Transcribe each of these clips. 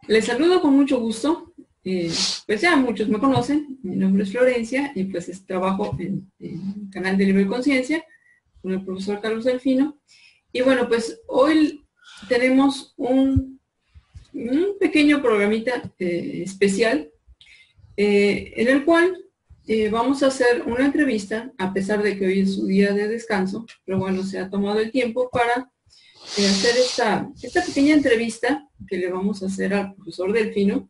Les saludo con mucho gusto. Pues ya muchos me conocen. Mi nombre es Florencia y pues trabajo en el canal de Libre Conciencia con el profesor Carlos Delfino. Y bueno, pues hoy tenemos un pequeño programita especial en el cual vamos a hacer una entrevista, a pesar de que hoy es su día de descanso, pero bueno, se ha tomado el tiempo para hacer esta pequeña entrevista que le vamos a hacer al profesor Delfino,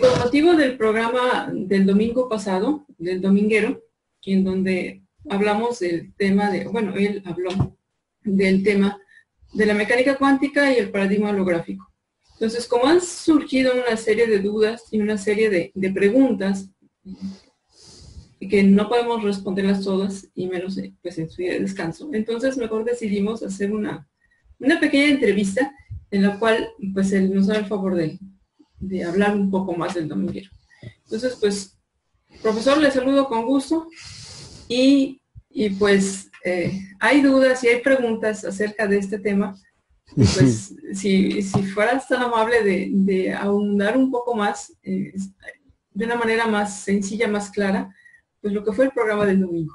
con motivo del programa del domingo pasado, del dominguero, en donde hablamos del tema de, bueno, él habló del tema de la mecánica cuántica y el paradigma holográfico. Entonces, como han surgido una serie de dudas y una serie de preguntas que no podemos responderlas todas, y menos pues en su día de descanso, entonces mejor decidimos hacer una pequeña entrevista en la cual pues él nos da el favor de hablar un poco más del dominguero. Entonces, pues, profesor, le saludo con gusto y pues hay dudas y hay preguntas acerca de este tema. Y pues, si fueras tan amable de ahondar un poco más, de una manera más sencilla, más clara, pues lo que fue el programa del domingo.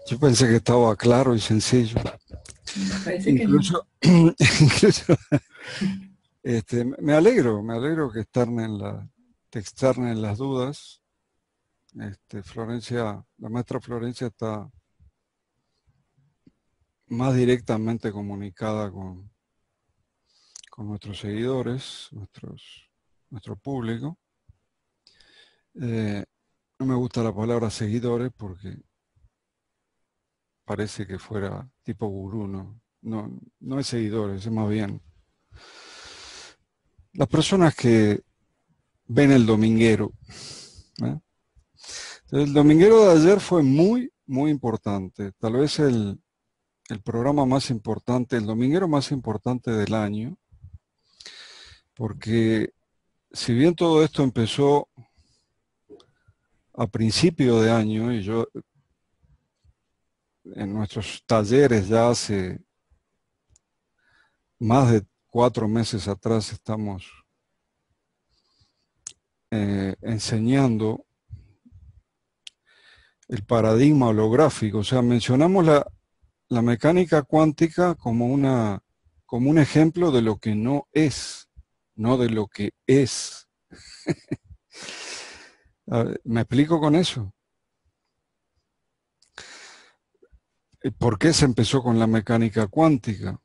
Yo pensé que estaba claro y sencillo. Parece incluso, que no. incluso me alegro que te externen las dudas. Florencia, la maestra Florencia está más directamente comunicada con nuestros seguidores, nuestro público. No me gusta la palabra seguidores porque parece que fuera tipo gurú, no es seguidores, es más bien las personas que ven el dominguero. El dominguero de ayer fue muy, muy importante. Tal vez el programa más importante, el dominguero más importante del año, porque si bien todo esto empezó a principio de año, y yo en nuestros talleres ya hace más de 4 meses atrás estamos enseñando el paradigma holográfico, o sea, mencionamos la mecánica cuántica como un ejemplo de lo que no es, no de lo que es. ¿Me explico con eso? ¿Por qué se empezó con la mecánica cuántica?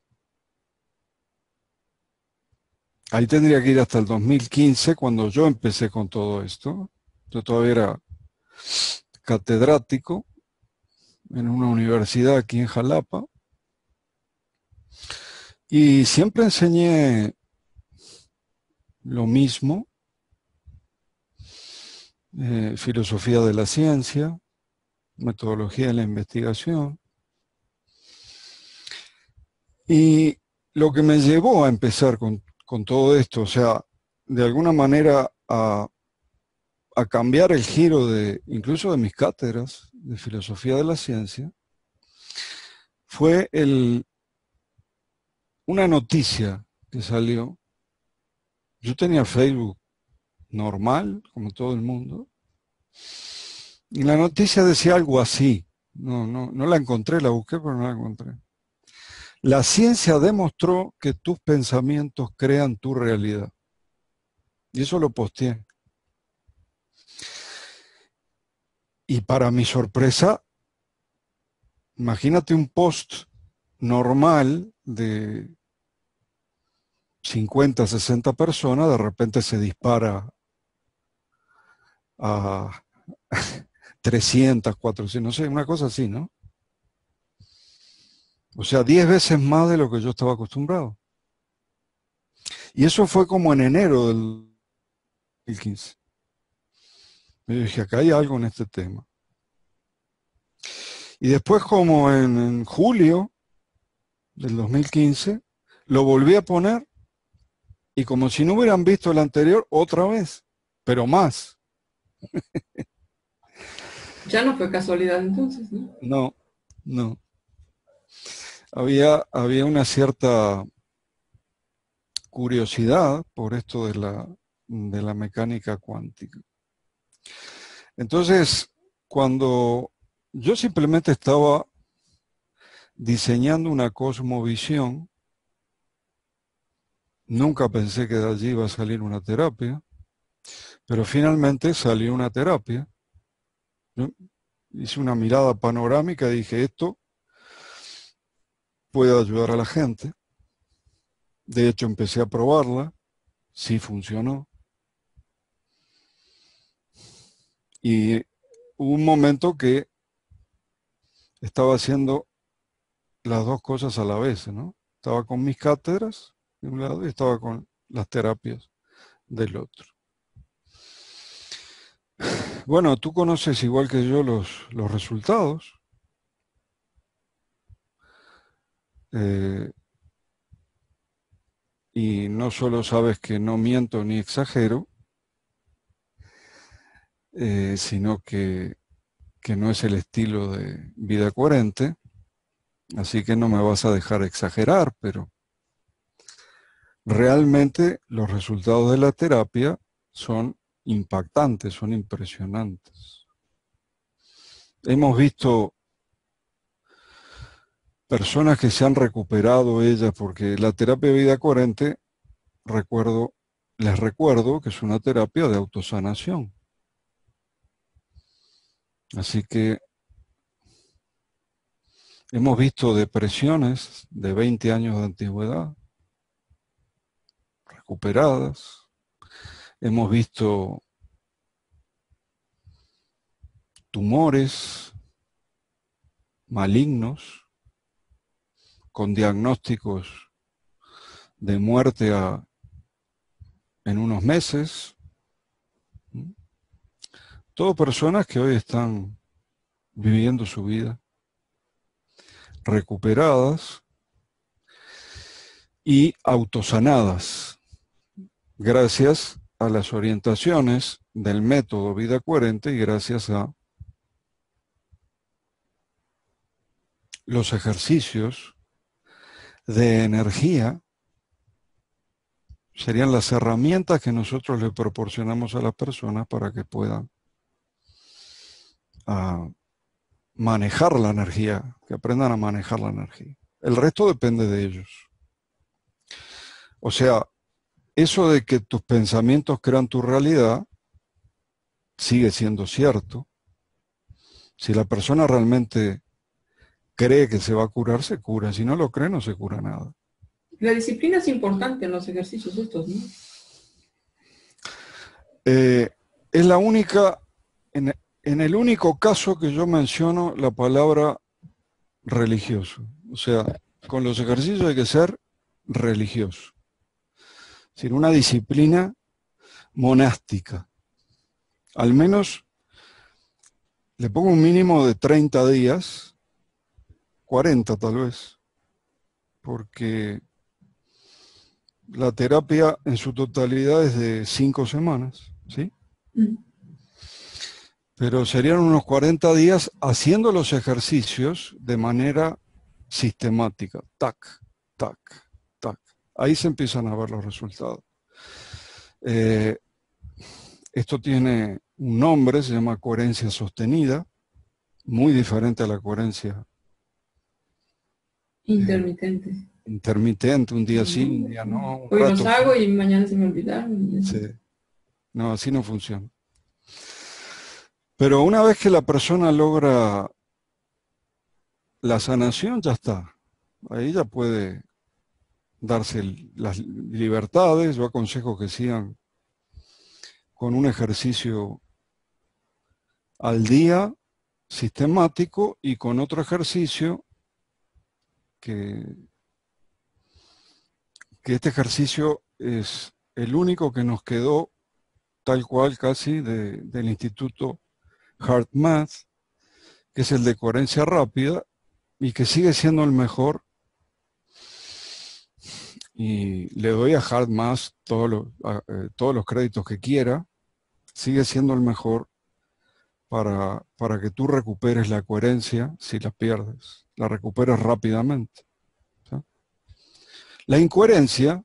Ahí tendría que ir hasta el 2015, cuando yo empecé con todo esto. Yo todavía era catedrático en una universidad aquí en Jalapa. Y siempre enseñé lo mismo, filosofía de la ciencia, metodología de la investigación. Y lo que me llevó a empezar con todo esto, o sea, de alguna manera a cambiar el giro incluso de mis cátedras de filosofía de la ciencia, fue una noticia que salió. Yo tenía Facebook normal, como todo el mundo, y la noticia decía algo así. No la encontré, la busqué, pero no la encontré. La ciencia demostró que tus pensamientos crean tu realidad. Y eso lo posteé. Y para mi sorpresa, imagínate un post normal de 50, 60 personas, de repente se dispara a 300, 400, no sé, una cosa así, ¿no? O sea, 10 veces más de lo que yo estaba acostumbrado. Y eso fue como en enero del 2015. Me dije, acá hay algo en este tema. Y después, como en julio del 2015, lo volví a poner y como si no hubieran visto el anterior, otra vez, pero más. Ya no fue casualidad entonces, ¿no? No, no. Había una cierta curiosidad por esto de la mecánica cuántica. Entonces, cuando yo simplemente estaba diseñando una cosmovisión, nunca pensé que de allí iba a salir una terapia, pero finalmente salió una terapia. Yo hice una mirada panorámica y dije, esto puede ayudar a la gente. De hecho, empecé a probarla, sí funcionó. Y hubo un momento que estaba haciendo las dos cosas a la vez, ¿no? Estaba con mis cátedras de un lado y estaba con las terapias del otro. Bueno, tú conoces igual que yo los resultados. eh, y no solo sabes que no miento ni exagero, sino que no es el estilo de vida coherente, así que no me vas a dejar exagerar, pero realmente los resultados de la terapia son impactantes, son impresionantes. Hemos visto personas que se han recuperado ellas, porque la terapia de vida coherente, les recuerdo que es una terapia de autosanación. Así que hemos visto depresiones de 20 años de antigüedad recuperadas. Hemos visto tumores malignos con diagnósticos de muerte en unos meses. Todo personas que hoy están viviendo su vida recuperadas y autosanadas gracias a las orientaciones del método Vida Coherente y gracias a los ejercicios de energía. Serían las herramientas que nosotros le proporcionamos a las personas para que puedan manejar la energía, que aprendan a manejar la energía. El resto depende de ellos. O sea, eso de que tus pensamientos crean tu realidad sigue siendo cierto. Si la persona realmente cree que se va a curar, se cura. Si no lo cree, no se cura nada. La disciplina es importante en los ejercicios estos, ¿no? Es la única, en el único caso que yo menciono la palabra religioso. O sea, con los ejercicios hay que ser religioso. Es decir, una disciplina monástica. Al menos le pongo un mínimo de 30 días, 40 tal vez, porque la terapia en su totalidad es de 5 semanas, ¿sí? Pero serían unos 40 días haciendo los ejercicios de manera sistemática. Tac, tac, tac. Ahí se empiezan a ver los resultados. Esto tiene un nombre, se llama coherencia sostenida, muy diferente a la coherencia intermitente. Intermitente, un día sí, un día no, un Hoy rato los hago sí. y mañana se me olvidaron. Sí. No, así no funciona. Pero una vez que la persona logra la sanación, ya está. Ahí ya puede darse las libertades. Yo aconsejo que sigan con un ejercicio al día, sistemático, y con otro ejercicio que este ejercicio es el único que nos quedó tal cual casi del Instituto HeartMath, que es el de coherencia rápida y que sigue siendo el mejor. Y le doy a HeartMath todos los créditos que quiera, sigue siendo el mejor para que tú recuperes la coherencia si la pierdes, la recuperes rápidamente. ¿Sí? La incoherencia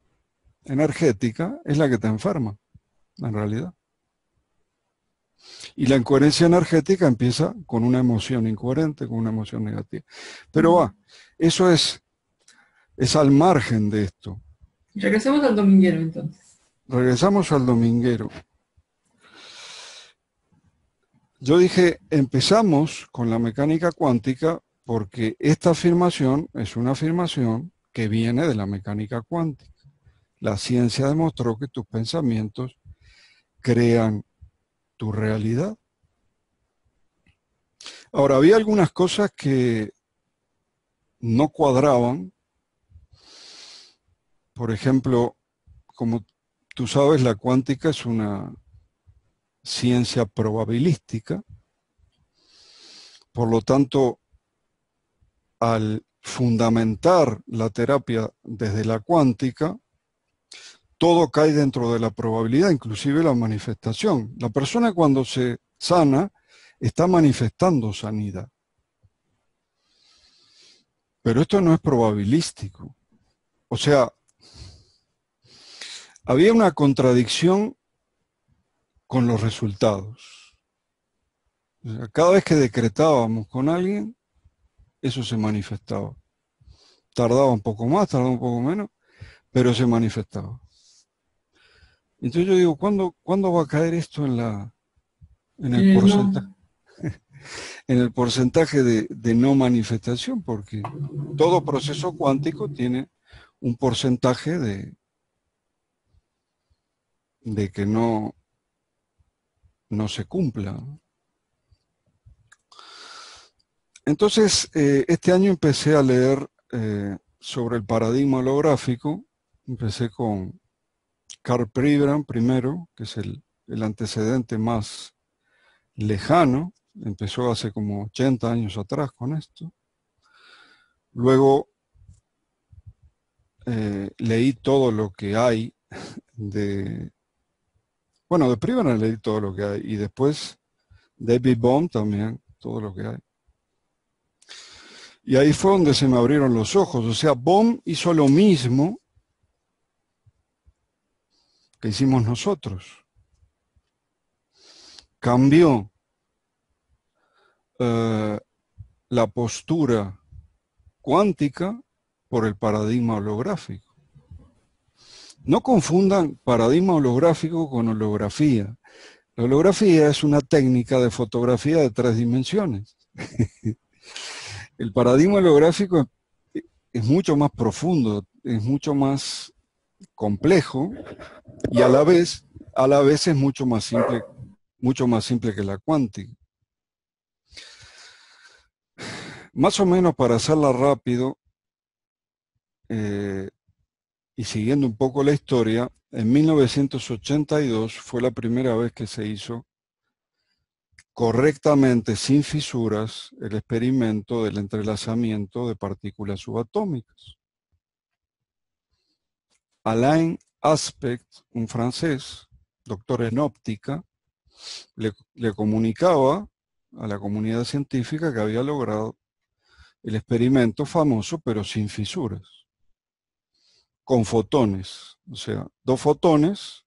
energética es la que te enferma, en realidad. Y la incoherencia energética empieza con una emoción incoherente, con una emoción negativa. Pero eso es al margen de esto. Regresemos al dominguero entonces. Regresamos al dominguero. Yo dije, empezamos con la mecánica cuántica porque esta afirmación es una afirmación que viene de la mecánica cuántica. La ciencia demostró que tus pensamientos crean tu realidad. Ahora, había algunas cosas que no cuadraban. Por ejemplo, como tú sabes, la cuántica es una ciencia probabilística. Por lo tanto, al fundamentar la terapia desde la cuántica, todo cae dentro de la probabilidad, inclusive la manifestación. La persona cuando se sana está manifestando sanidad. Pero esto no es probabilístico. O sea, había una contradicción con los resultados. O sea, cada vez que decretábamos con alguien, eso se manifestaba. Tardaba un poco más, tardaba un poco menos, pero se manifestaba. Entonces yo digo, ¿cuándo va a caer esto en el porcentaje? No. En el porcentaje de no manifestación, porque todo proceso cuántico tiene un porcentaje de que no se cumpla. Entonces, este año empecé a leer sobre el paradigma holográfico. Empecé con Karl Pribram primero, que es el antecedente más lejano. Empezó hace como 80 años atrás con esto. Luego leí todo lo que hay de Pribram leí todo lo que hay. Y después David Bohm también, todo lo que hay. Y ahí fue donde se me abrieron los ojos. O sea, Bohm hizo lo mismo que hicimos nosotros. Cambió la postura cuántica por el paradigma holográfico. No confundan paradigma holográfico con holografía. La holografía es una técnica de fotografía de 3 dimensiones. El paradigma holográfico es mucho más profundo, es mucho más complejo y a la vez es mucho más simple que la cuántica. Más o menos para hacerla rápido y siguiendo un poco la historia, en 1982 fue la primera vez que se hizo correctamente, sin fisuras, el experimento del entrelazamiento de partículas subatómicas. Alain Aspect, un francés, doctor en óptica, le comunicaba a la comunidad científica que había logrado el experimento famoso, pero sin fisuras, con fotones. O sea, 2 fotones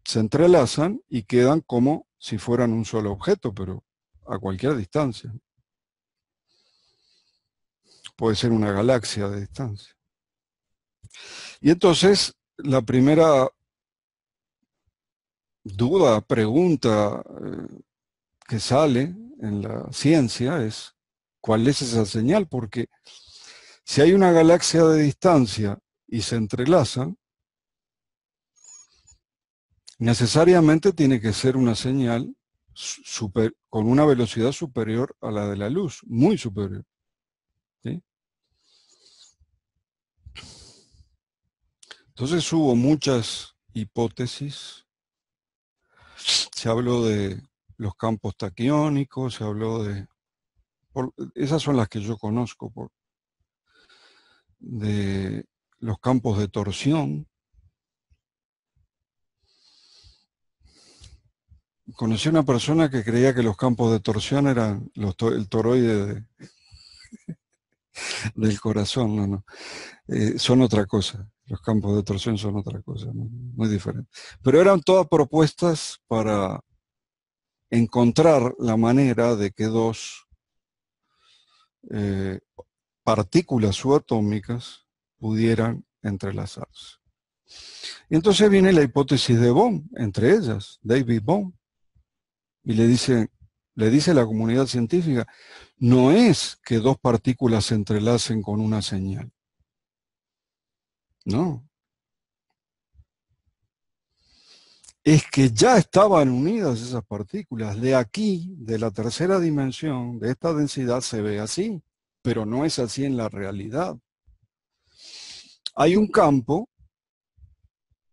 se entrelazan y quedan como si fueran un solo objeto, pero a cualquier distancia. Puede ser una galaxia de distancia. Y entonces, la primera duda, pregunta que sale en la ciencia es, ¿cuál es esa señal? Porque si hay una galaxia de distancia y se entrelazan, necesariamente tiene que ser una señal con una velocidad superior a la de la luz, muy superior. ¿Sí? Entonces hubo muchas hipótesis. Se habló de los campos taquiónicos, se habló de... esas son las que yo conozco, de los campos de torsión. conocí a una persona que creía que los campos de torsión eran el toroide del corazón. No, no. Son otra cosa. Los campos de torsión son otra cosa, muy diferente. Pero eran todas propuestas para encontrar la manera de que dos partículas subatómicas pudieran entrelazarse. Y entonces viene la hipótesis de Bohm, entre ellas, David Bohm, y le dice a la comunidad científica, no es que dos partículas se entrelacen con una señal. No. Es que ya estaban unidas esas partículas. De aquí, de la tercera dimensión, de esta densidad, se ve así, pero no es así en la realidad. Hay un campo,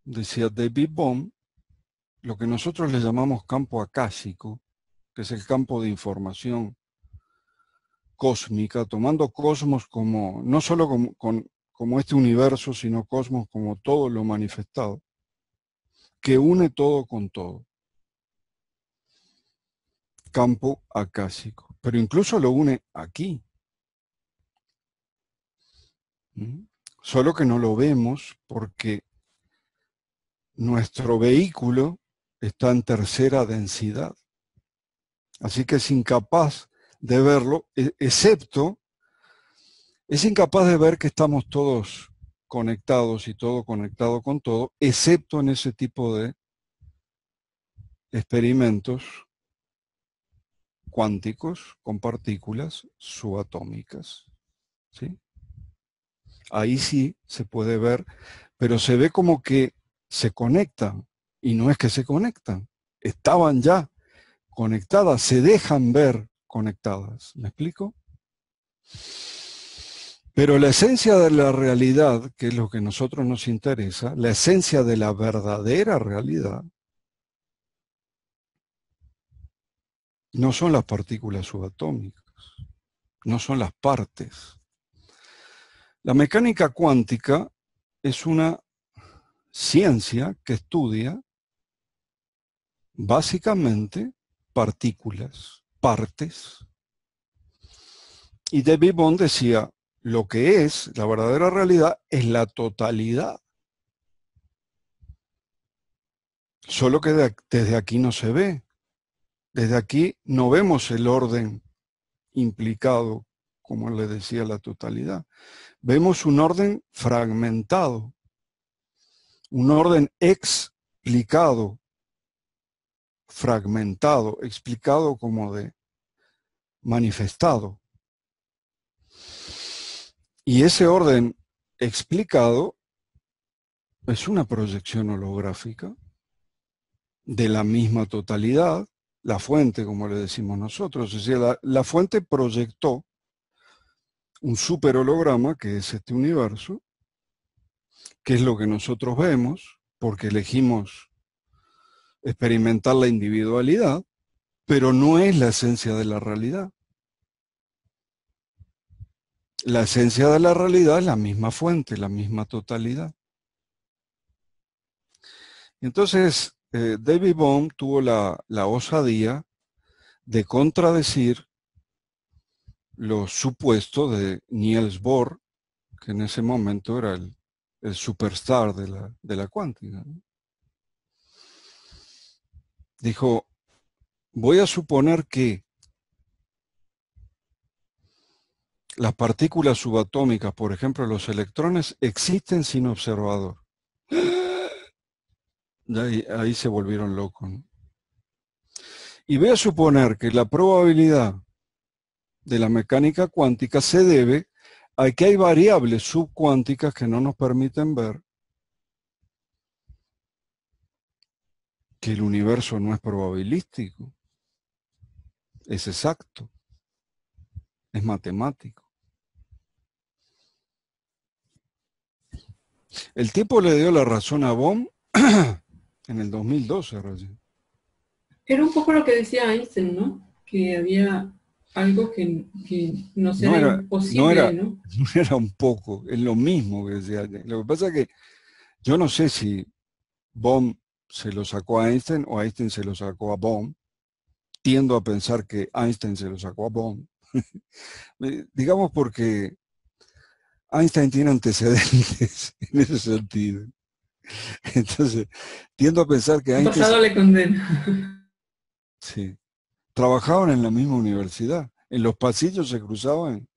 decía David Bohm, lo que nosotros le llamamos campo akáshico, que es el campo de información cósmica, tomando cosmos como, no solo como este universo, sino cosmos como todo lo manifestado, que une todo con todo. Campo akáshico. Pero incluso lo une aquí. Solo que no lo vemos porque nuestro vehículo está en tercera densidad. Así que es incapaz de verlo, excepto, es incapaz de ver que estamos todos conectados y todo conectado con todo, excepto en ese tipo de experimentos cuánticos con partículas subatómicas. ¿Sí? Ahí sí se puede ver, pero se ve como que se conectan, y no es que se conectan, estaban ya conectadas, se dejan ver conectadas. ¿Me explico? Pero la esencia de la realidad, que es lo que a nosotros nos interesa, la esencia de la verdadera realidad, no son las partículas subatómicas, no son las partes. La mecánica cuántica es una ciencia que estudia básicamente partículas, partes. Y David Bohm decía, lo que es la verdadera realidad es la totalidad. Solo que desde aquí no se ve. Desde aquí no vemos el orden implicado, como le decía, la totalidad. Vemos un orden fragmentado, un orden explicado, fragmentado, explicado como de manifestado. Y ese orden explicado es una proyección holográfica de la misma totalidad, la fuente, como le decimos nosotros. Es decir, la fuente proyectó un super holograma, que es este universo, que es lo que nosotros vemos, porque elegimos experimentar la individualidad, pero no es la esencia de la realidad. La esencia de la realidad es la misma fuente, la misma totalidad. Entonces, David Bohm tuvo la osadía de contradecir los supuestos de Niels Bohr, que en ese momento era el superstar de la cuántica, ¿no? Dijo, voy a suponer que las partículas subatómicas, por ejemplo los electrones, existen sin observador. Ahí se volvieron locos, ¿no? Y voy a suponer que la probabilidad de la mecánica cuántica se debe a que hay variables subcuánticas que no nos permiten ver que el universo no es probabilístico, es exacto, es matemático. El tiempo le dio la razón a Bohm en el 2012, recién. Era un poco lo que decía Einstein, ¿no? Que había algo que no era imposible, ¿no? No era un poco, es lo mismo que decía. Lo que pasa es que yo no sé si Bohm se lo sacó a Einstein o Einstein se lo sacó a Bohm, tiendo a pensar que Einstein se lo sacó a Bond. Digamos porque Einstein tiene antecedentes en ese sentido. Entonces, tiendo a pensar que El Einstein, pasado le condena. sí, trabajaban en la misma universidad. En los pasillos se cruzaban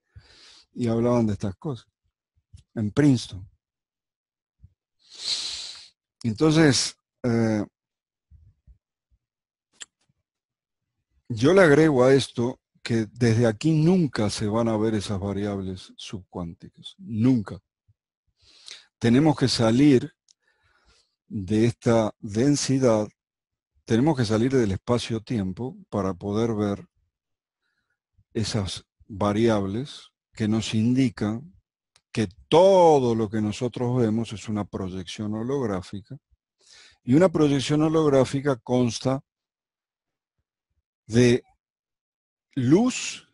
y hablaban de estas cosas. En Princeton. Entonces, yo le agrego a esto que desde aquí nunca se van a ver esas variables subcuánticas. Nunca. Tenemos que salir de esta densidad, tenemos que salir del espacio-tiempo para poder ver esas variables que nos indican que todo lo que nosotros vemos es una proyección holográfica, y una proyección holográfica consta de luz,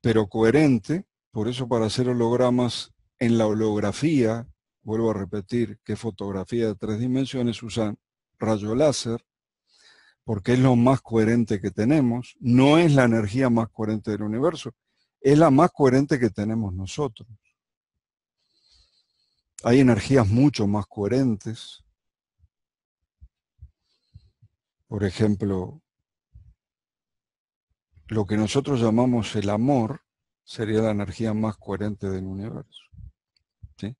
pero coherente. Por eso, para hacer hologramas en la holografía, vuelvo a repetir que fotografía de 3 dimensiones, usan rayo láser, porque es lo más coherente que tenemos. No es la energía más coherente del universo, es la más coherente que tenemos nosotros. Hay energías mucho más coherentes. Por ejemplo, lo que nosotros llamamos el amor sería la energía más coherente del universo, ¿sí?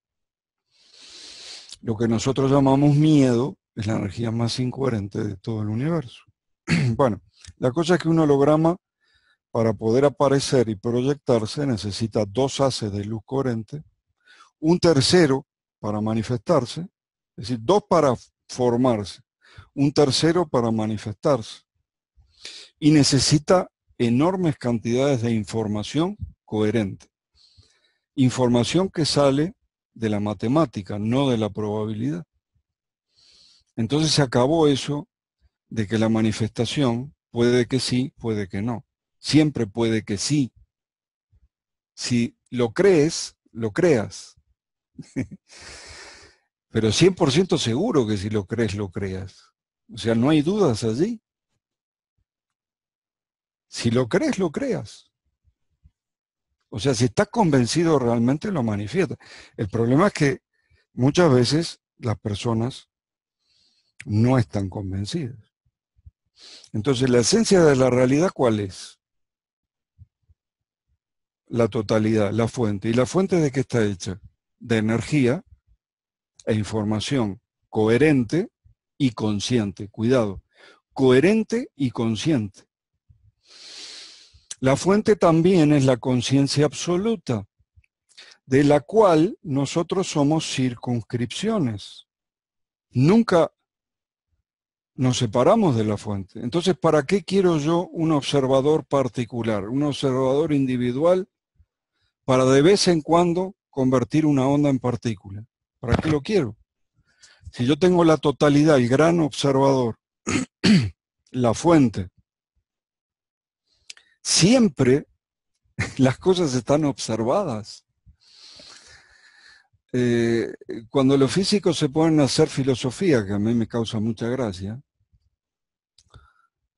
Lo que nosotros llamamos miedo es la energía más incoherente de todo el universo. Bueno, la cosa es que un holograma, para poder aparecer y proyectarse, necesita 2 haces de luz coherente, un tercero para manifestarse, es decir, 2 para formarse, un tercero para manifestarse, y necesita enormes cantidades de información coherente. Información que sale de la matemática, no de la probabilidad. Entonces se acabó eso de que la manifestación puede que sí, puede que no. Siempre puede que sí. Si lo crees, lo creas. Pero 100% seguro que si lo crees, lo creas. O sea, no hay dudas allí. Si lo crees, lo creas. O sea, si estás convencido realmente, lo manifiesta. El problema es que muchas veces las personas no están convencidas. Entonces, la esencia de la realidad, ¿cuál es? La totalidad, la fuente. ¿Y la fuente de qué está hecha? De energía e información coherente y consciente. Cuidado, coherente y consciente. La fuente también es la conciencia absoluta, de la cual nosotros somos circunscripciones. Nunca nos separamos de la fuente. Entonces, ¿para qué quiero yo un observador particular, un observador individual, para de vez en cuando convertir una onda en partícula? ¿Para qué lo quiero? Si yo tengo la totalidad, el gran observador, la fuente, siempre las cosas están observadas. Cuando los físicos se ponen a hacer filosofía, que a mí me causa mucha gracia,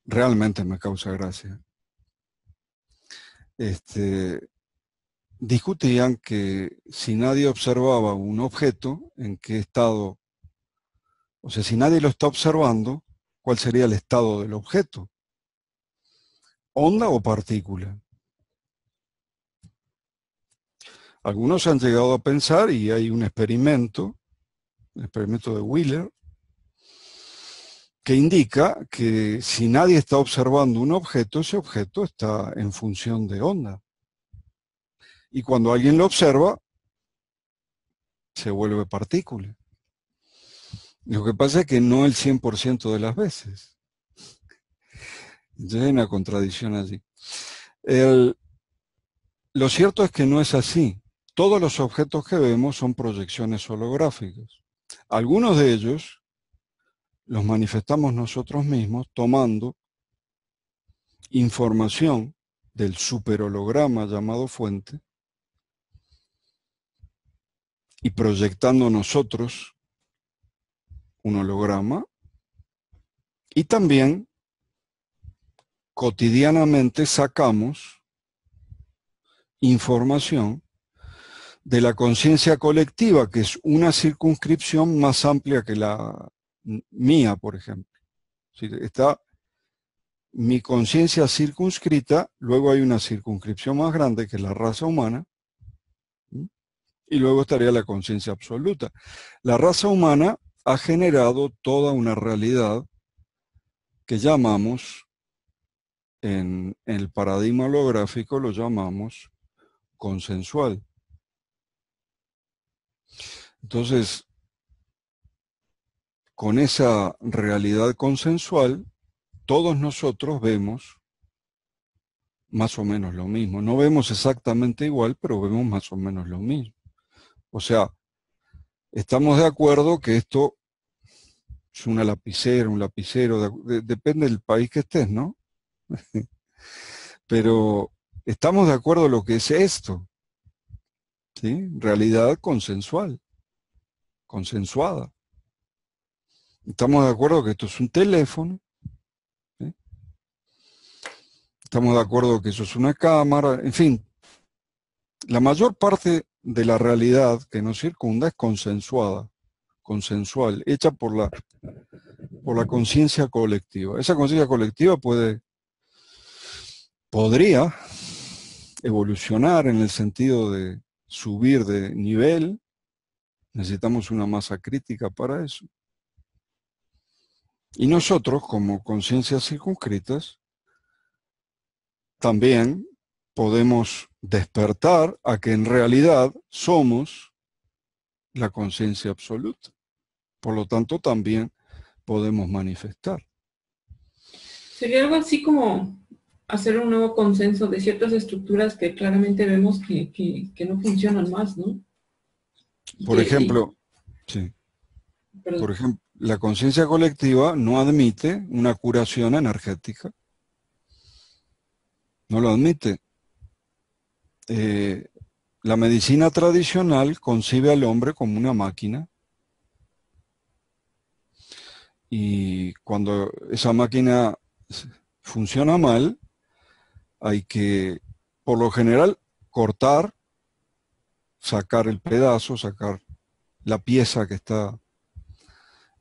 realmente me causa gracia, discutían que si nadie observaba un objeto, ¿en qué estado? O sea, si nadie lo está observando, ¿cuál sería el estado del objeto? ¿Onda o partícula? Algunos han llegado a pensar, y hay un experimento, el experimento de Wheeler, que indica que si nadie está observando un objeto, ese objeto está en función de onda. Y cuando alguien lo observa, se vuelve partícula. Lo que pasa es que no el 100% de las veces. Entonces hay una contradicción allí. Lo cierto es que no es así. Todos los objetos que vemos son proyecciones holográficas. Algunos de ellos los manifestamos nosotros mismos tomando información del superholograma llamado fuente y proyectando nosotros un holograma, y también cotidianamente sacamos información de la conciencia colectiva, que es una circunscripción más amplia que la mía, por ejemplo. Está mi conciencia circunscrita, luego hay una circunscripción más grande, que es la raza humana, y luego estaría la conciencia absoluta. La raza humana ha generado toda una realidad que llamamos, en el paradigma holográfico lo llamamos consensual. Entonces, con esa realidad consensual, todos nosotros vemos más o menos lo mismo. No vemos exactamente igual, pero vemos más o menos lo mismo. O sea, estamos de acuerdo que esto es una lapicera, un lapicero, depende del país que estés, ¿no? Pero estamos de acuerdo en lo que es esto, ¿sí? Realidad consensual, consensuada. Estamos de acuerdo que esto es un teléfono, ¿sí? Estamos de acuerdo que eso es una cámara, en fin. La mayor parte de la realidad que nos circunda es consensuada, consensual, hecha por la conciencia colectiva. Esa conciencia colectiva podría evolucionar en el sentido de subir de nivel. Necesitamos una masa crítica para eso. Y nosotros, como conciencias circunscritas, también podemos despertar a que en realidad somos la conciencia absoluta. Por lo tanto, también podemos manifestar. Sería algo así como hacer un nuevo consenso de ciertas estructuras que claramente vemos que no funcionan más, ¿no? Por ejemplo, sí. Perdón. Por ejemplo, la conciencia colectiva no admite una curación energética. No lo admite. La medicina tradicional concibe al hombre como una máquina. Y cuando esa máquina funciona mal, hay que, por lo general, cortar, sacar el pedazo, sacar la pieza que está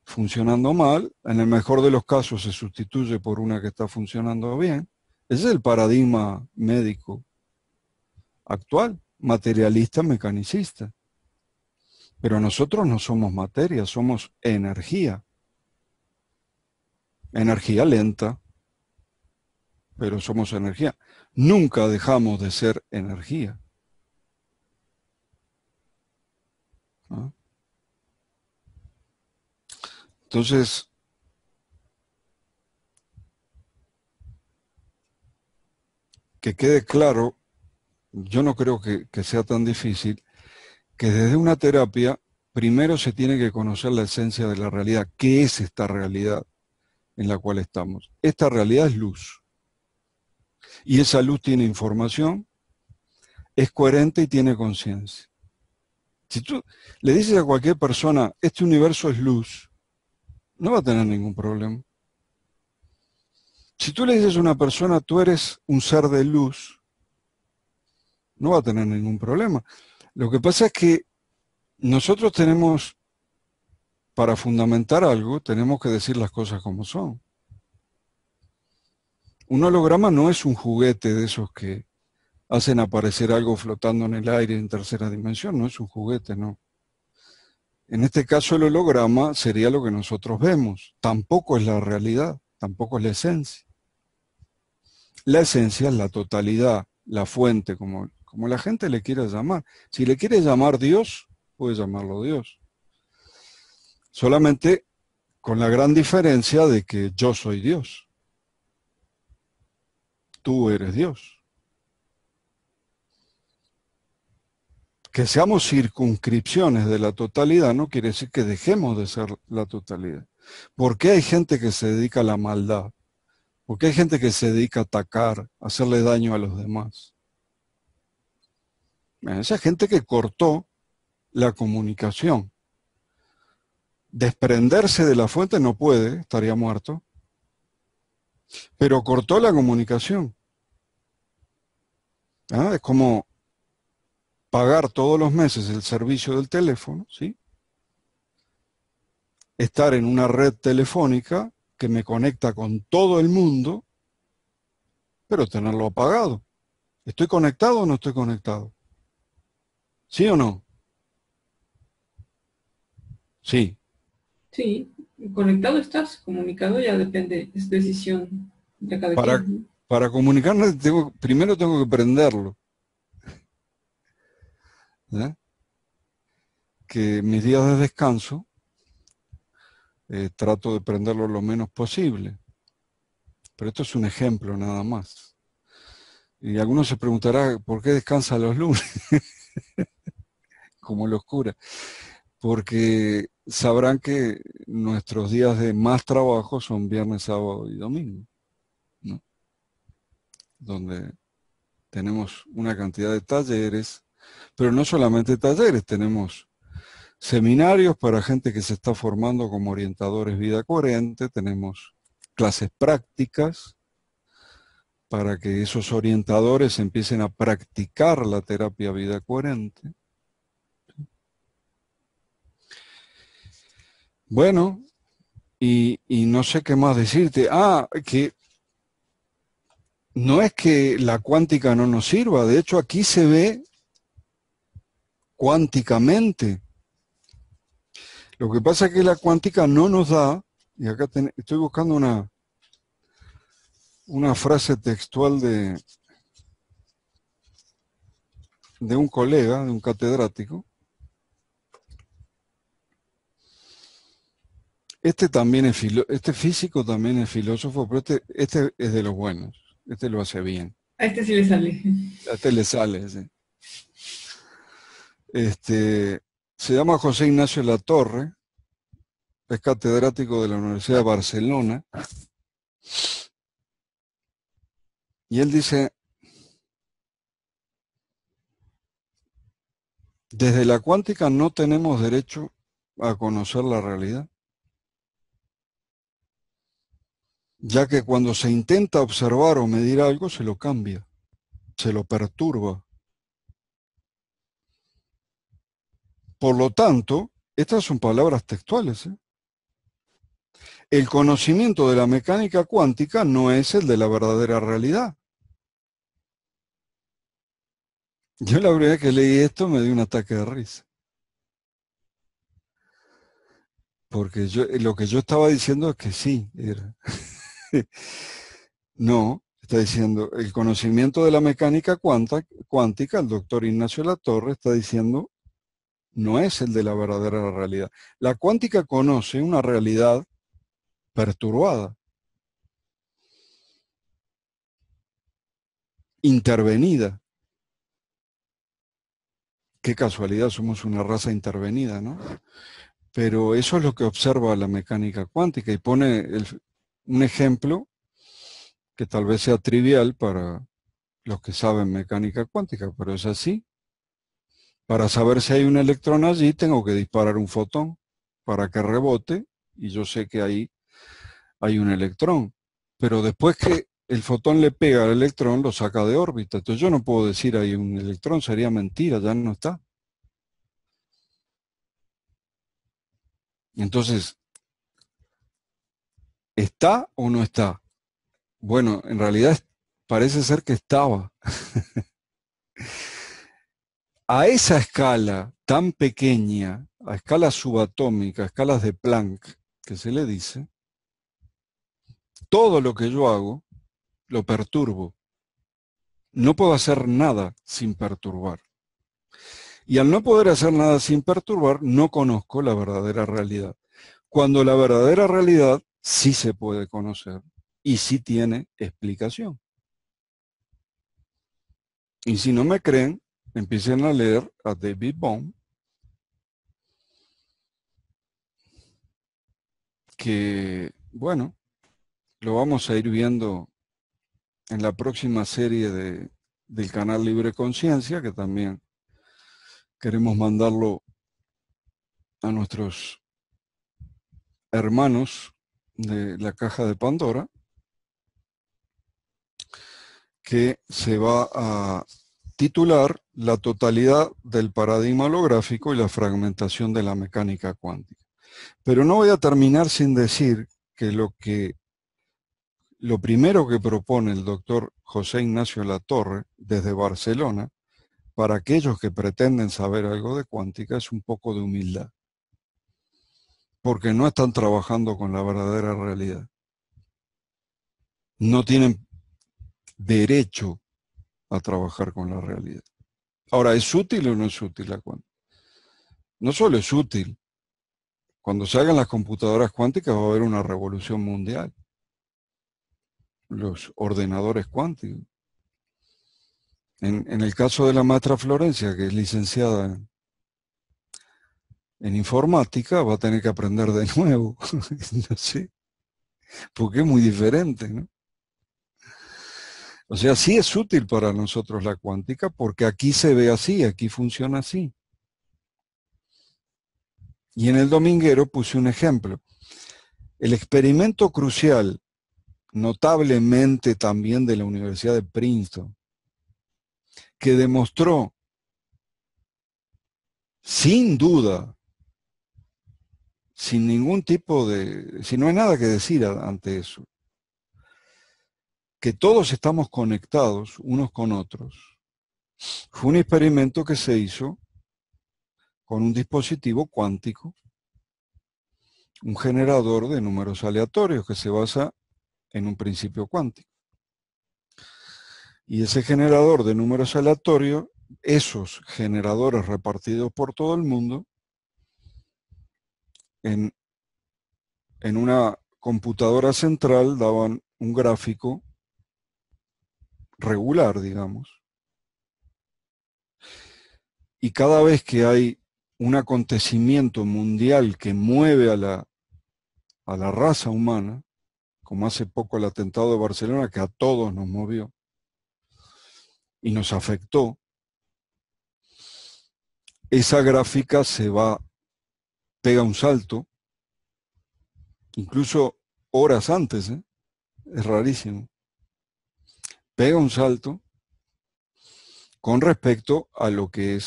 funcionando mal. En el mejor de los casos se sustituye por una que está funcionando bien. Ese es el paradigma médico actual, materialista, mecanicista. Pero nosotros no somos materia, somos energía. Energía lenta, pero somos energía. Nunca dejamos de ser energía. ¿No? Entonces, que quede claro, yo no creo que sea tan difícil, que desde una terapia primero se tiene que conocer la esencia de la realidad. ¿Qué es esta realidad en la cual estamos? Esta realidad es luz. Y esa luz tiene información, es coherente y tiene conciencia. Si tú le dices a cualquier persona, este universo es luz, no va a tener ningún problema. Si tú le dices a una persona, tú eres un ser de luz, no va a tener ningún problema. Lo que pasa es que nosotros tenemos, para fundamentar algo, tenemos que decir las cosas como son. Un holograma no es un juguete de esos que hacen aparecer algo flotando en el aire en tercera dimensión, no es un juguete, no. En este caso el holograma sería lo que nosotros vemos, tampoco es la realidad, tampoco es la esencia. La esencia es la totalidad, la fuente, como la gente le quiera llamar. Si le quiere llamar Dios, puede llamarlo Dios. Solamente con la gran diferencia de que yo soy Dios. Tú eres Dios. Que seamos circunscripciones de la totalidad no quiere decir que dejemos de ser la totalidad. ¿Por qué hay gente que se dedica a la maldad? ¿Por qué hay gente que se dedica a atacar, a hacerle daño a los demás? Esa gente que cortó la comunicación. Desprenderse de la fuente no puede, estaría muerto. Pero cortó la comunicación. ¿Ah? Es como pagar todos los meses el servicio del teléfono, ¿sí? Estar en una red telefónica que me conecta con todo el mundo, pero tenerlo apagado. ¿Estoy conectado o no estoy conectado? ¿Sí o no? Sí. Sí, conectado estás, comunicado ya depende, es decisión de cada Para, quien, ¿no? para comunicarme primero tengo que prenderlo. ¿Eh? Que mis días de descanso trato de prenderlo lo menos posible. Pero esto es un ejemplo nada más. Y algunos se preguntará, ¿por qué descansa los lunes? Como los curas. Porque sabrán que nuestros días de más trabajo son viernes, sábado y domingo, ¿no? Donde tenemos una cantidad de talleres, pero no solamente talleres, tenemos seminarios para gente que se está formando como orientadores vida coherente, tenemos clases prácticas para que esos orientadores empiecen a practicar la terapia vida coherente. Bueno, y no sé qué más decirte. Que no es que la cuántica no nos sirva, de hecho aquí se ve cuánticamente. Lo que pasa es que la cuántica no nos da, y acá estoy buscando una frase textual de un colega, de un catedrático. Este físico también es filósofo, pero este es de los buenos, este lo hace bien, A este sí le sale. a este le sale. ¿Sí? Se llama José Ignacio Latorre, es catedrático de la Universidad de Barcelona, y él dice, desde la cuántica no tenemos derecho a conocer la realidad, ya que cuando se intenta observar o medir algo se lo cambia, se lo perturba. Por lo tanto, estas son palabras textuales. El conocimiento de la mecánica cuántica no es el de la verdadera realidad. Yo la primera vez que leí esto me dio un ataque de risa. Porque lo que yo estaba diciendo es que sí, era. No, está diciendo, el conocimiento de la mecánica cuántica, el doctor Ignacio Latorre está diciendo, no es el de la verdadera realidad. La cuántica conoce una realidad perturbada, intervenida. Qué casualidad, somos una raza intervenida, ¿no? Pero eso es lo que observa la mecánica cuántica y pone un ejemplo que tal vez sea trivial para los que saben mecánica cuántica, pero es así. Para saber si hay un electrón allí, tengo que disparar un fotón para que rebote y yo sé que ahí hay un electrón. Pero después que el fotón le pega al electrón, lo saca de órbita. Entonces yo no puedo decir hay un electrón, sería mentira, ya no está. Entonces, ¿está o no está? Bueno, en realidad parece ser que estaba. A esa escala tan pequeña, a escala subatómica, a escalas de Planck, que se le dice, todo lo que yo hago lo perturbo. No puedo hacer nada sin perturbar. Y al no poder hacer nada sin perturbar, no conozco la verdadera realidad. Cuando la verdadera realidad sí se puede conocer y sí tiene explicación. Y si no me creen, empiecen a leer a David Bohm, que, bueno, lo vamos a ir viendo en la próxima serie del canal Libre Conciencia, que también queremos mandarlo a nuestros hermanos de la caja de Pandora, que se va a titular La totalidad del paradigma holográfico y la fragmentación de la mecánica cuántica. Pero no voy a terminar sin decir que lo primero que propone el doctor José Ignacio Latorre desde Barcelona, para aquellos que pretenden saber algo de cuántica, es un poco de humildad. Porque no están trabajando con la verdadera realidad. No tienen derecho a trabajar con la realidad. Ahora, ¿es útil o no es útil la cuántica? No solo es útil. Cuando se hagan las computadoras cuánticas va a haber una revolución mundial. Los ordenadores cuánticos. En el caso de la maestra Florencia, que es licenciada en informática, va a tener que aprender de nuevo. No sé, porque es muy diferente, ¿no? O sea, sí es útil para nosotros la cuántica porque aquí se ve así, aquí funciona así. Y en el dominguero puse un ejemplo. El experimento crucial, notablemente también de la Universidad de Princeton, que demostró, sin duda, sin ningún tipo de, si no hay nada que decir ante eso, que todos estamos conectados unos con otros. Fue un experimento que se hizo con un dispositivo cuántico, un generador de números aleatorios que se basa en un principio cuántico. Y ese generador de números aleatorios, esos generadores repartidos por todo el mundo, en una computadora central daban un gráfico regular, digamos. Y cada vez que hay un acontecimiento mundial que mueve a la raza humana, como hace poco el atentado de Barcelona, que a todos nos movió y nos afectó, esa gráfica pega un salto, incluso horas antes, es rarísimo, pega un salto con respecto a lo que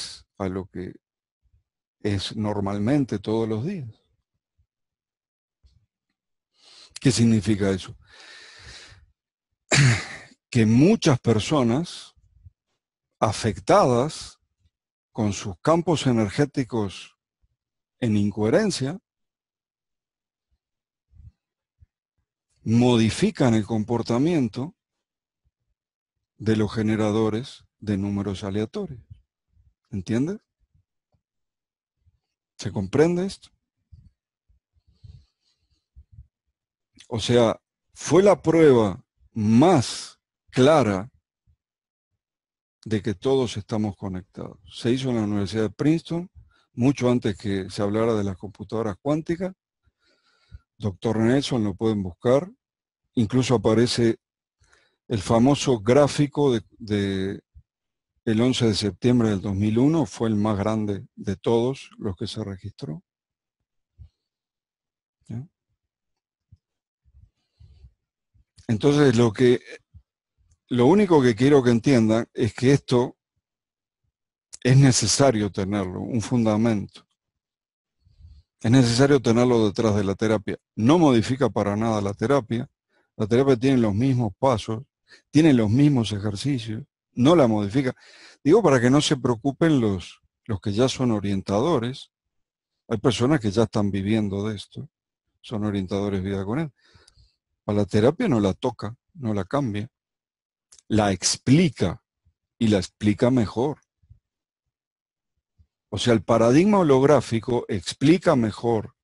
es normalmente todos los días. ¿Qué significa eso? Que muchas personas afectadas con sus campos energéticos en incoherencia modifican el comportamiento de los generadores de números aleatorios. ¿Entiendes? ¿Se comprende esto? O sea, fue la prueba más clara de que todos estamos conectados. Se hizo en la Universidad de Princeton, mucho antes que se hablara de las computadoras cuánticas. Doctor Nelson lo pueden buscar. Incluso aparece el famoso gráfico de el 11 de septiembre del 2001, fue el más grande de todos los que se registró. ¿Ya? Entonces, lo único que quiero que entiendan es que esto es necesario tenerlo, un fundamento. Es necesario tenerlo detrás de la terapia. No modifica para nada la terapia. La terapia tiene los mismos pasos, tiene los mismos ejercicios, no la modifica. Digo para que no se preocupen los que ya son orientadores. Hay personas que ya están viviendo de esto, son orientadores vida con él. A la terapia no la toca, no la cambia. La explica y la explica mejor. O sea, el paradigma holográfico explica mejor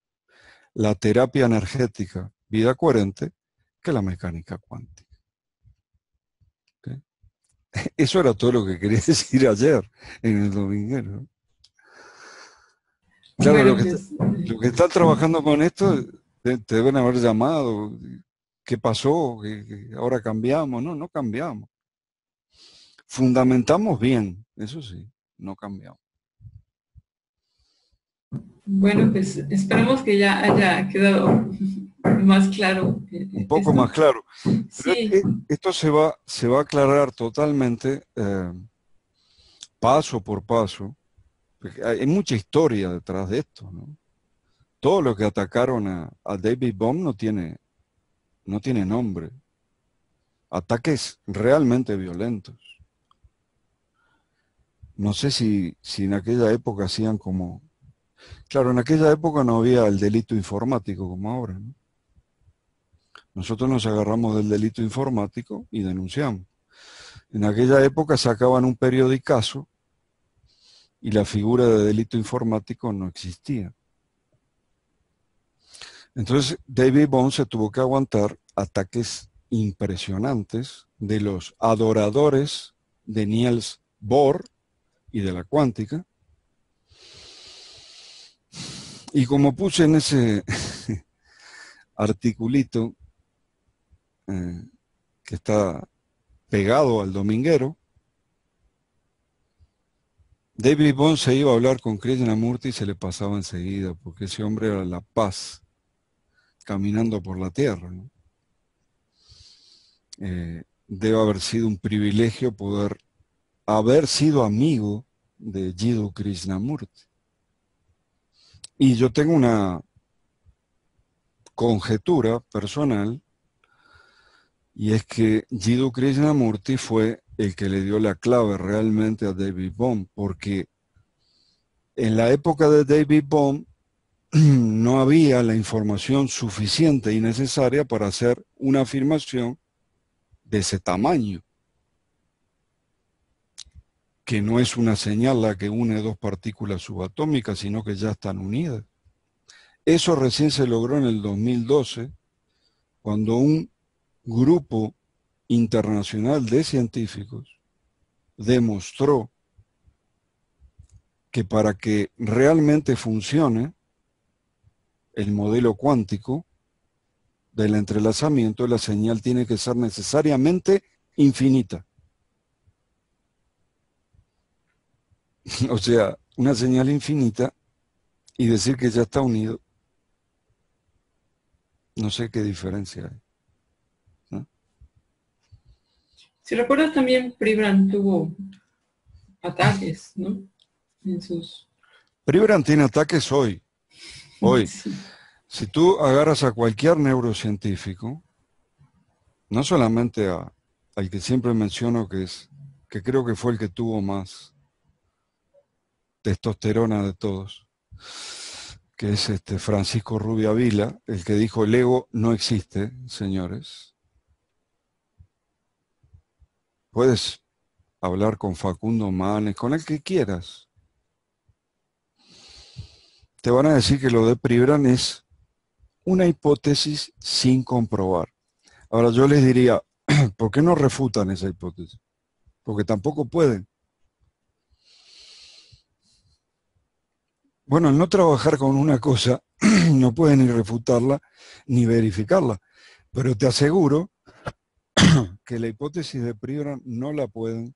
la terapia energética, vida coherente, que la mecánica cuántica. ¿Okay? Eso era todo lo que quería decir ayer en el dominguero. Claro, Bueno, pues lo que están trabajando con esto te deben haber llamado. ¿Qué pasó? ¿Que ahora cambiamos? No, no cambiamos. Fundamentamos bien, eso sí, no cambiamos. Bueno, pues esperemos que ya haya quedado más claro Un poco esto. más claro. Pero Sí, esto se va a aclarar totalmente paso por paso. Porque hay mucha historia detrás de esto, ¿no? Todo lo que atacaron a David Bohm no tiene nombre. Ataques realmente violentos. No sé si en aquella época hacían como... Claro, en aquella época no había el delito informático como ahora, ¿no? Nosotros nos agarramos del delito informático y denunciamos. En aquella época sacaban un periodicazo y la figura de delito informático no existía. Entonces David Bohm se tuvo que aguantar ataques impresionantes de los adoradores de Niels Bohr y de la cuántica. Y como puse en ese articulito que está pegado al dominguero, David Bohm se iba a hablar con Krishnamurti y se le pasaba enseguida, porque ese hombre era la paz caminando por la tierra, ¿no? Debe haber sido un privilegio poder haber sido amigo de Jiddu Krishnamurti. Y yo tengo una conjetura personal, y es que Jiddu Krishnamurti fue el que le dio la clave realmente a David Bohm, porque en la época de David Bohm no había la información suficiente y necesaria para hacer una afirmación de ese tamaño, que no es una señal la que une dos partículas subatómicas, sino que ya están unidas. Eso recién se logró en el 2012, cuando un grupo internacional de científicos demostró que para que realmente funcione el modelo cuántico del entrelazamiento, la señal tiene que ser necesariamente infinita. O sea, una señal infinita y decir que ya está unido, no sé qué diferencia hay, ¿no? si recuerdas también Pribran tuvo ataques, ¿no? En sus... Pribran tiene ataques hoy. Hoy, Sí. si tú agarras a cualquier neurocientífico, no solamente al que siempre menciono que creo que fue el que tuvo más testosterona de todos, que es Francisco Rubia Vila, el que dijo el ego no existe, señores. Puedes hablar con Facundo Manes, con el que quieras. Te van a decir que lo de Pribran es una hipótesis sin comprobar. Ahora yo les diría, ¿por qué no refutan esa hipótesis? Porque tampoco pueden. Bueno, al no trabajar con una cosa, no pueden ni refutarla ni verificarla. Pero te aseguro que la hipótesis de Pribran no la pueden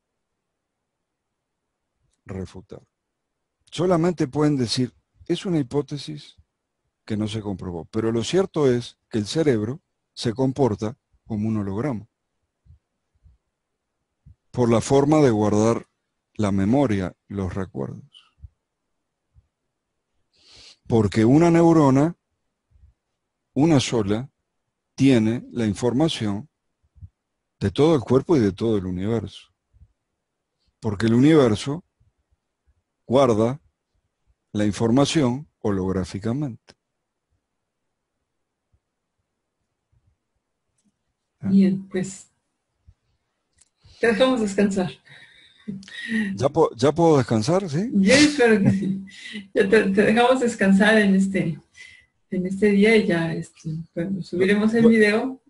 refutar. Solamente pueden decir, es una hipótesis que no se comprobó. Pero lo cierto es que el cerebro se comporta como un holograma, por la forma de guardar la memoria, los recuerdos. Porque una neurona, una sola, tiene la información de todo el cuerpo y de todo el universo. Porque el universo guarda la información holográficamente. Bien, pues te dejamos descansar. ¿Ya puedo descansar, sí? Yo espero que sí. Ya te dejamos descansar en este día y ya bueno, subiremos el video.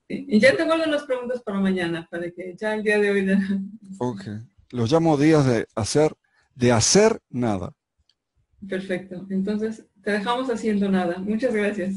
Y ya te guardo las preguntas para mañana, para que ya el día de hoy... Ok. Los llamo días de hacer nada. Perfecto. Entonces, te dejamos haciendo nada. Muchas gracias.